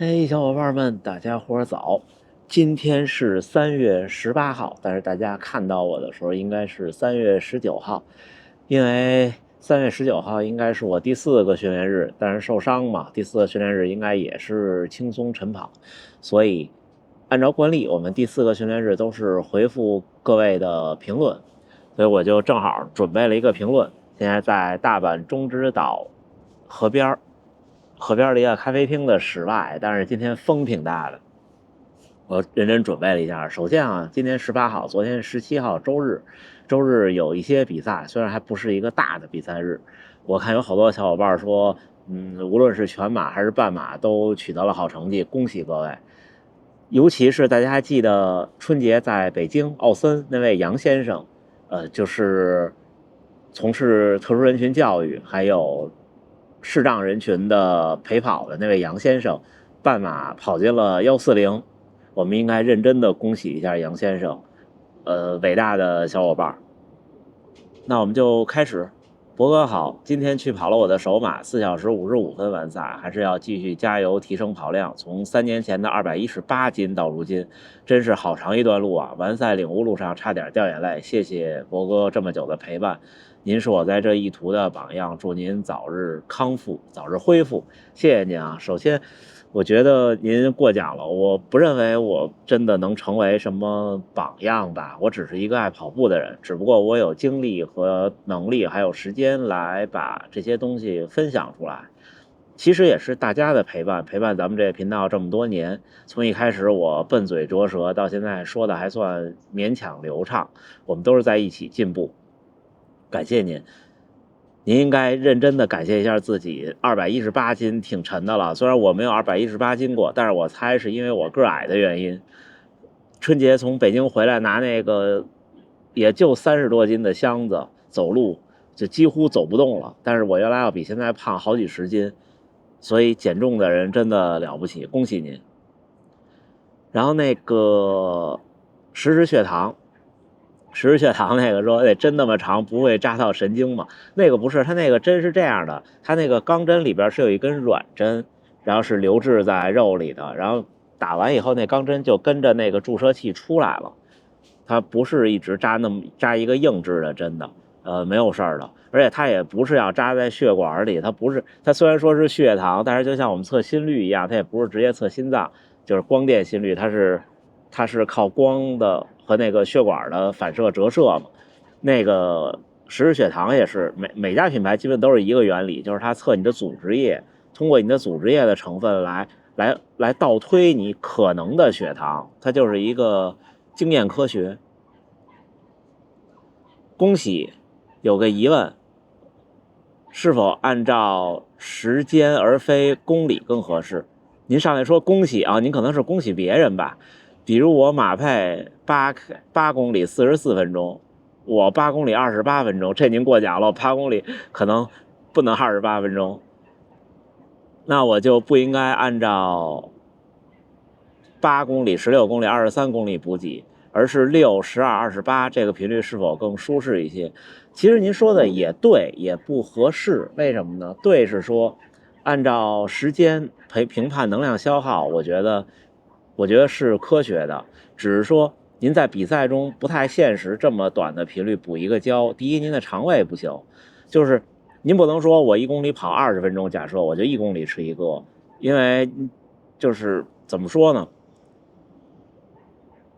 嘿，小伙伴们，大家伙儿早！今天是3月18号，但是大家看到我的时候应该是3月19号，因为3月19号应该是我第4个训练日，但是受伤嘛，第4个训练日应该也是轻松晨跑，所以按照惯例，我们第4个训练日都是回复各位的评论，所以我就正好准备了一个评论，现在在大阪中之岛河边的一个咖啡厅的室外，但是今天风挺大的，我认真准备了一下。首先啊，今天18号，昨天17号周日有一些比赛，虽然还不是一个大的比赛日，我看有好多小伙伴说，无论是全马还是半马都取得了好成绩，恭喜各位。尤其是大家还记得春节在北京奥森那位杨先生，就是从事特殊人群教育还有视障人群的陪跑的那位杨先生，半马跑进了140，我们应该认真的恭喜一下杨先生，伟大的小伙伴。那我们就开始。博哥好，今天去跑了我的首马，4小时55分完赛，还是要继续加油提升跑量，从3年前的218斤到如今，真是好长一段路啊！完赛领悟路上差点掉眼泪，谢谢博哥这么久的陪伴，您是我在这一途的榜样，祝您早日康复，早日恢复，谢谢您啊！首先，我觉得您过奖了，我不认为我真的能成为什么榜样吧，我只是一个爱跑步的人，只不过我有精力和能力还有时间来把这些东西分享出来。其实也是大家的陪伴咱们这个频道这么多年，从一开始我笨嘴拙舌到现在说的还算勉强流畅，我们都是在一起进步，感谢您。您应该认真的感谢一下自己，218斤挺沉的了。虽然我没有218斤过，但是我猜是因为我个矮的原因。春节从北京回来拿那个也就30多斤的箱子走路，就几乎走不动了。但是我原来要比现在胖好几十斤，所以减重的人真的了不起，恭喜您。然后那个实时血糖那个说，针那么长不会扎到神经吗？那个不是，它那个针是这样的，它那个钢针里边是有一根软针，然后是留置在肉里的，然后打完以后那钢针就跟着那个注射器出来了，它不是一直扎一个硬质的针的，没有事儿的，而且它也不是要扎在血管里，它虽然说是血糖，但是就像我们测心率一样，它也不是直接测心脏，就是光电心率，它是靠光的和那个血管的反射折射嘛。那个实时血糖也是每家品牌基本都是一个原理，就是它测你的组织液，通过你的组织液的成分来倒推你可能的血糖，它就是一个经验科学。恭喜，有个疑问，是否按照时间而非公里更合适？您上来说恭喜啊，您可能是恭喜别人吧？比如我马配8公里44分钟，我8公里28分钟，这您过奖了，8公里可能不能28分钟，那我就不应该按照8公里、16公里、23公里补给，而是6、12、28这个频率是否更舒适一些？其实您说的也对，也不合适。为什么呢？对是说，按照时间评判能量消耗，我觉得是科学的。只是说您在比赛中不太现实，这么短的频率补一个胶，第一您的肠胃不行，就是您不能说我1公里跑20分钟，假设我就1公里吃一个，因为就是怎么说呢？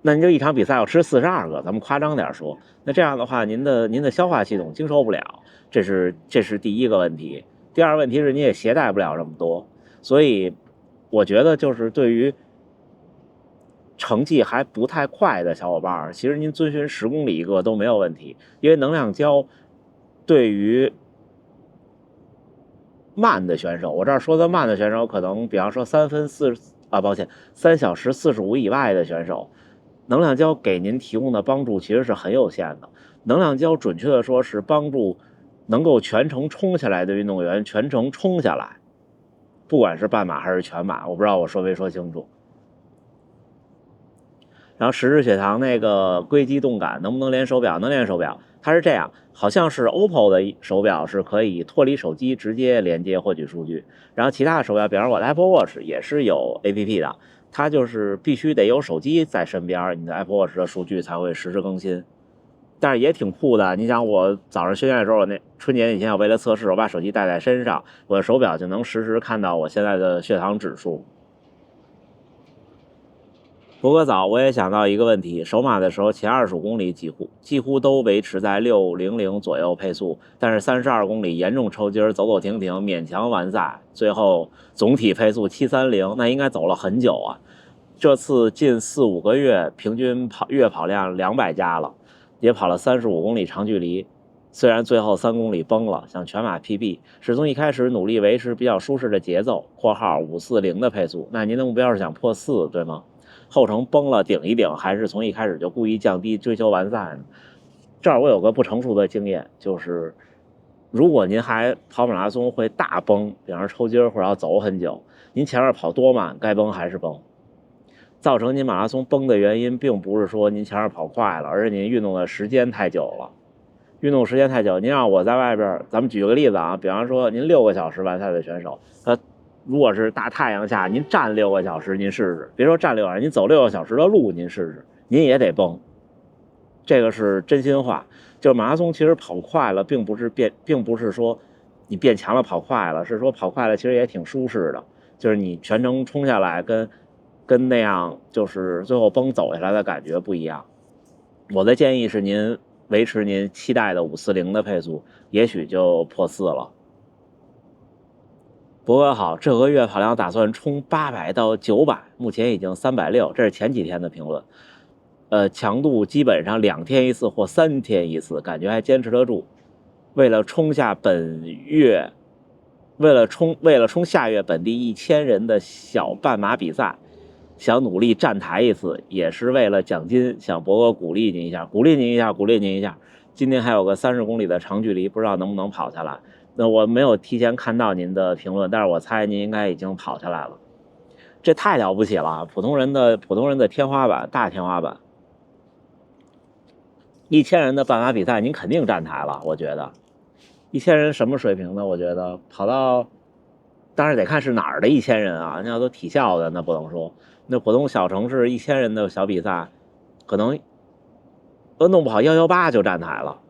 那您就一场比赛要吃42个，咱们夸张点说，那这样的话，您的消化系统经受不了，这是第一个问题。第二个问题是，你也携带不了这么多，所以我觉得就是对于成绩还不太快的小伙伴，其实您遵循10公里一个都没有问题，因为能量胶对于慢的选手，我这儿说的慢的选手，可能比方说3小时45以外的选手。能量胶给您提供的帮助其实是很有限的。能量胶准确的说是帮助能够全程冲下来的运动员全程冲下来，不管是半马还是全马，我不知道我说没说清楚。然后实时血糖那个硅基动感能不能连手表？能连手表。它是这样，好像是 OPPO 的手表是可以脱离手机直接连接获取数据，然后其他的手表，比方说我的 Apple Watch 也是有 APP 的，它就是必须得有手机在身边，你的 Apple Watch 的数据才会实时更新。但是也挺酷的，你想我早上训练的时候，那春节以前我为了测试，我把手机带在身上，我的手表就能实时看到我现在的血糖指数。不过早我也想到一个问题，首马的时候前25公里几乎都维持在600左右配速，但是32公里严重抽筋，走走停停，勉强完赛，最后总体配速730，那应该走了很久啊。这次近4-5个月，平均月跑量200加了，也跑了35公里长距离。虽然最后3公里崩了，想全马 PB，是从一开始努力维持比较舒适的节奏（括号540的配速）。那您的目标是想破4，对吗？后程崩了顶一顶，还是从一开始就故意降低追求完赛呢？这儿我有个不成熟的经验，就是如果您还跑马拉松会大崩，比方说抽筋或者要走很久，您前面跑多慢，该崩还是崩。造成您马拉松崩的原因，并不是说您前面跑快了，而是您运动的时间太久了。运动时间太久，您让我在外边，咱们举个例子啊，比方说您6个小时完赛的选手，如果是大太阳下，您站6个小时，您试试，别说站6个小时，您走6个小时的路，您试试，您也得崩。这个是真心话。就是马拉松其实跑快了，并不是说你变强了跑快了，是说跑快了其实也挺舒适的，就是你全程冲下来跟那样就是最后崩走下来的感觉不一样。我的建议是您维持您期待的540的配速，也许就破4了。博哥好，这个月跑量打算冲800到900，目前已经360，这是前几天的评论。强度基本上2天一次或3天一次，感觉还坚持得住。为了冲下下月本地1000人的小半马比赛，想努力站台一次，也是为了奖金，想博哥鼓励您一下，鼓励您一下。今天还有个30公里的长距离，不知道能不能跑下来。那我没有提前看到您的评论，但是我猜您应该已经跑下来了。这太了不起了，普通人的天花板，大天花板。1000人的半马比赛，您肯定站台了，我觉得。1000人什么水平呢？我觉得跑到，当然得看是哪儿的1000人啊，那要都体校的那不能说。那普通小城市1000人的小比赛，可能弄不好118就站台了。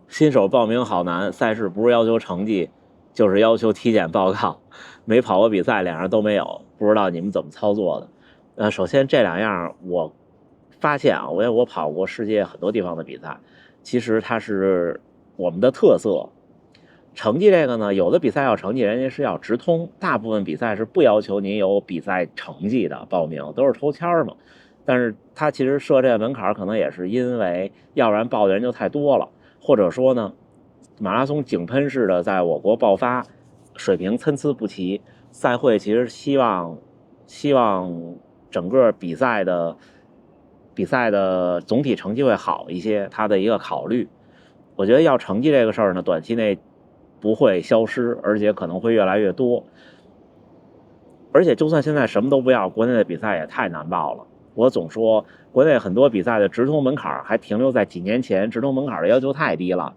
新手报名好难，赛事不是要求成绩，就是要求体检报告。没跑过比赛，两样都没有，不知道你们怎么操作的。首先这2样我发现啊，我跑过世界很多地方的比赛，其实它是我们的特色。成绩这个呢，有的比赛要成绩，人家是要直通，大部分比赛是不要求您有比赛成绩的报名，都是抽签嘛。但是他其实设这个门槛，可能也是因为要不然报的人就太多了，或者说呢，马拉松井喷式的在我国爆发，水平参差不齐。赛会其实希望整个比赛的总体成绩会好一些，他的一个考虑。我觉得要成绩这个事儿呢，短期内不会消失，而且可能会越来越多。而且就算现在什么都不要，国内的比赛也太难报了。我总说国内很多比赛的直通门槛还停留在几年前，直通门槛的要求太低了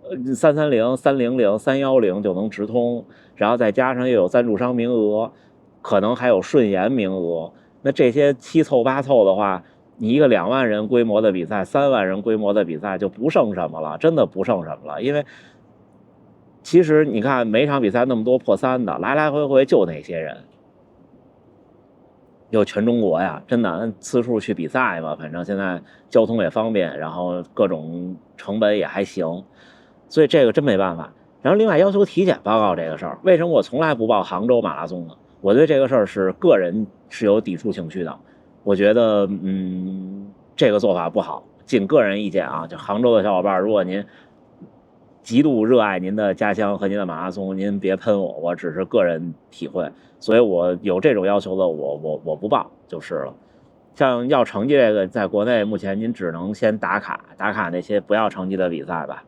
，330、300、310就能直通，然后再加上又有赞助商名额，可能还有顺延名额。那这些七凑八凑的话，你一个2万人规模的比赛，3万人规模的比赛就不剩什么了，真的不剩什么了。因为其实你看每场比赛那么多破3的，来来回回就那些人。有全中国呀，真的四处去比赛嘛，反正现在交通也方便，然后各种成本也还行，所以这个真没办法。然后另外要求体检报告这个事儿，为什么我从来不报杭州马拉松呢？我对这个事儿是个人是有抵触情绪的，我觉得这个做法不好，仅个人意见啊。就杭州的小伙伴，如果您极度热爱您的家乡和您的马拉松，您别喷我，我只是个人体会，所以我有这种要求的，我不报就是了。像要成绩这个，在国内目前您只能先打卡那些不要成绩的比赛吧。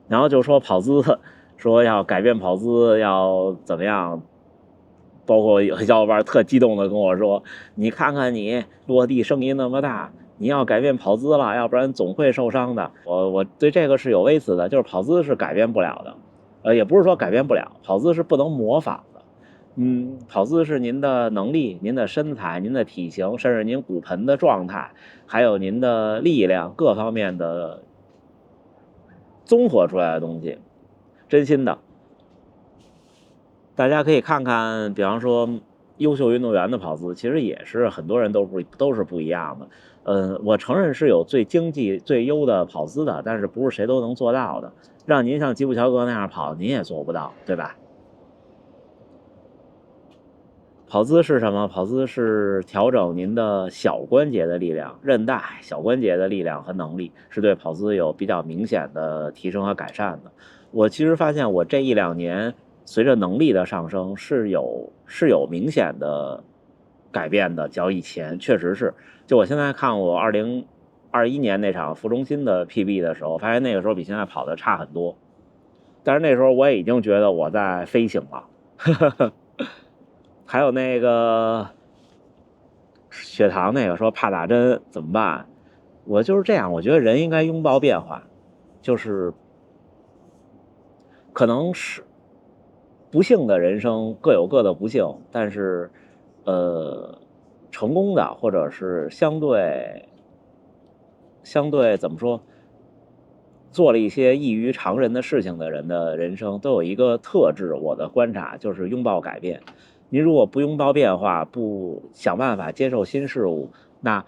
然后就说跑姿，说要改变跑姿，要怎么样？包括有小伙伴特激动的跟我说：“你看看你落地声音那么大，你要改变跑姿了，要不然总会受伤的。”我对这个是有微词的，就是跑姿是改变不了的，也不是说改变不了，跑姿是不能模仿的。跑姿是您的能力、您的身材、您的体型，甚至您骨盆的状态，还有您的力量各方面的综合出来的东西，真心的。大家可以看看，比方说优秀运动员的跑姿，其实也是很多人都是不一样的。我承认是有最经济、最优的跑姿的，但是不是谁都能做到的。让您像吉普乔格那样跑，您也做不到，对吧？跑姿是什么？跑姿是调整您的小关节的力量、韧带、小关节的力量和能力，是对跑姿有比较明显的提升和改善的。我其实发现，我这1-2年随着能力的上升是有明显的改变的。较以前确实是，就我现在看我2021年那场副中心的 PB 的时候，发现那个时候比现在跑的差很多。但是那时候我也已经觉得我在飞行了。还有那个血糖那个说怕打针怎么办？我就是这样，我觉得人应该拥抱变化，就是可能是不幸的人生各有各的不幸，但是成功的或者是相对怎么说，做了一些异于常人的事情的人的人生都有一个特质，我的观察就是拥抱改变。您如果不拥抱变化，不想办法接受新事物，那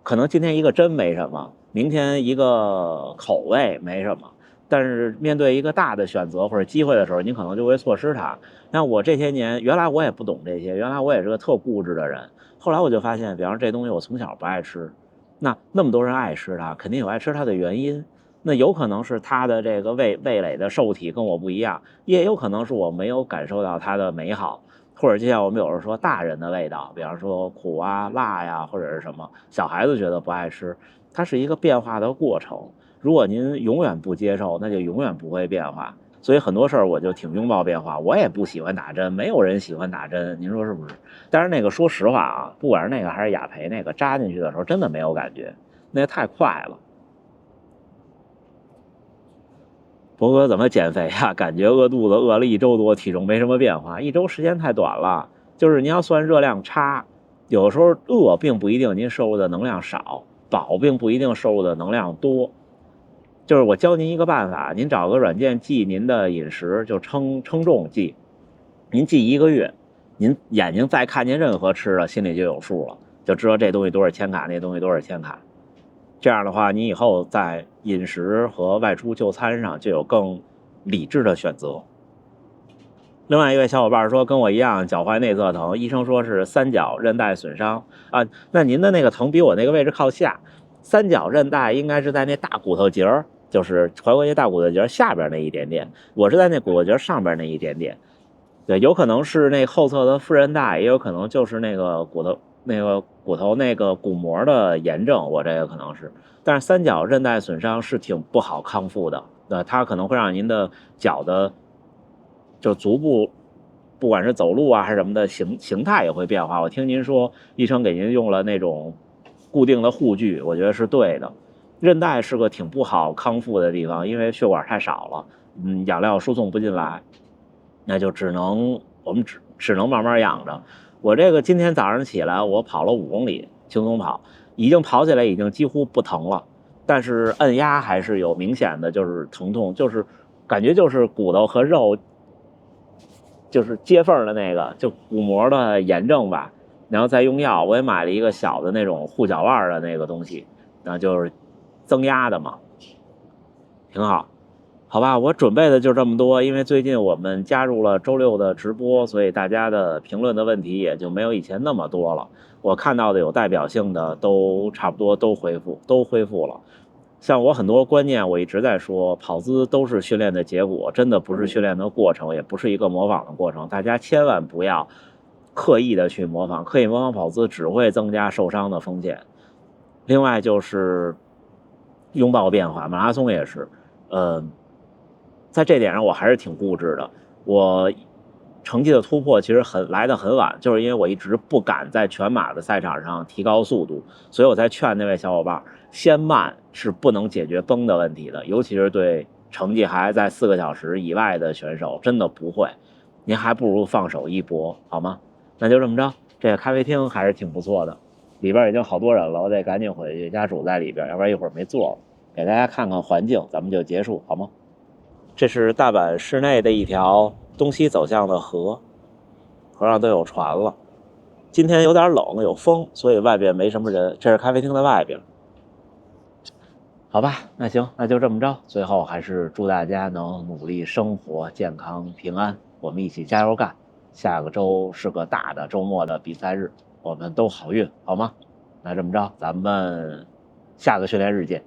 可能今天一个针没什么，明天一个口味没什么，但是面对一个大的选择或者机会的时候，您可能就会错失它。那我这些年，原来我也不懂这些，原来我也是个特固执的人，后来我就发现，比方说这东西我从小不爱吃，那么多人爱吃它，肯定有爱吃它的原因。那有可能是它的这个味蕾的受体跟我不一样，也有可能是我没有感受到它的美好。或者就像我们有时候说大人的味道，比方说苦啊、辣呀，或者是什么，小孩子觉得不爱吃，它是一个变化的过程。如果您永远不接受，那就永远不会变化。所以很多事儿我就挺拥抱变化，我也不喜欢打针，没有人喜欢打针，您说是不是？但是那个说实话啊，不管是那个还是雅培那个，扎进去的时候真的没有感觉，那太快了。博哥怎么减肥啊？感觉饿肚子饿了1周多，体重没什么变化。1周时间太短了，就是您要算热量差，有的时候饿并不一定您摄入的能量少，饱并不一定摄入的能量多。就是我教您一个办法，您找个软件记您的饮食，就称重记，您记1个月，您眼睛再看见任何吃的，心里就有数了，就知道这东西多少千卡，那东西多少千卡。这样的话，你以后在饮食和外出就餐上就有更理智的选择。另外一位小伙伴说，跟我一样脚踝内侧疼，医生说是三角韧带损伤啊。那您的那个疼比我那个位置靠下，三角韧带应该是在那大骨头节儿，就是踝关节大骨头节下边那一点点，我是在那骨头节上边那一点点。对，有可能是那后侧的副韧带，也有可能就是那个骨头那个骨膜的炎症，我这个可能是。但是三角韧带损伤是挺不好康复的，它可能会让您的脚的就足部，不管是走路啊还是什么的形态也会变化。我听您说医生给您用了那种固定的护具，我觉得是对的。韧带是个挺不好康复的地方，因为血管太少了，养料输送不进来，那就我们只能慢慢养着。我这个今天早上起来，我跑了5公里，轻松跑，已经跑起来已经几乎不疼了，但是按压还是有明显的就是疼痛，就是感觉就是骨头和肉就是接缝的那个，就骨膜的炎症吧。然后再用药，我也买了一个小的那种护脚腕的那个东西，那就是增压的嘛，挺好。好吧，我准备的就这么多，因为最近我们加入了周6的直播，所以大家的评论的问题也就没有以前那么多了。我看到的有代表性的都差不多都恢复了。像我很多观念，我一直在说，跑姿都是训练的结果，真的不是训练的过程，也不是一个模仿的过程。大家千万不要刻意的去模仿，刻意模仿跑姿只会增加受伤的风险。另外就是拥抱变化，马拉松也是，在这点上我还是挺固执的。我成绩的突破其实来得很晚，就是因为我一直不敢在全马的赛场上提高速度，所以我在劝那位小伙伴，先慢是不能解决崩的问题的，尤其是对成绩还在4个小时以外的选手，真的不会。您还不如放手一搏，好吗？那就这么着，这个咖啡厅还是挺不错的，里边已经好多人了，我得赶紧回去，家主在里边，要不然一会儿没座了。给大家看看环境，咱们就结束，好吗？这是大阪市内的一条东西走向的河，河上都有船了。今天有点冷，有风，所以外边没什么人。这是咖啡厅的外边。好吧，那行，那就这么着。最后还是祝大家能努力生活，健康平安，我们一起加油干。下个周是个大的周末的比赛日，我们都好运，好吗？那这么着，咱们下个训练日见。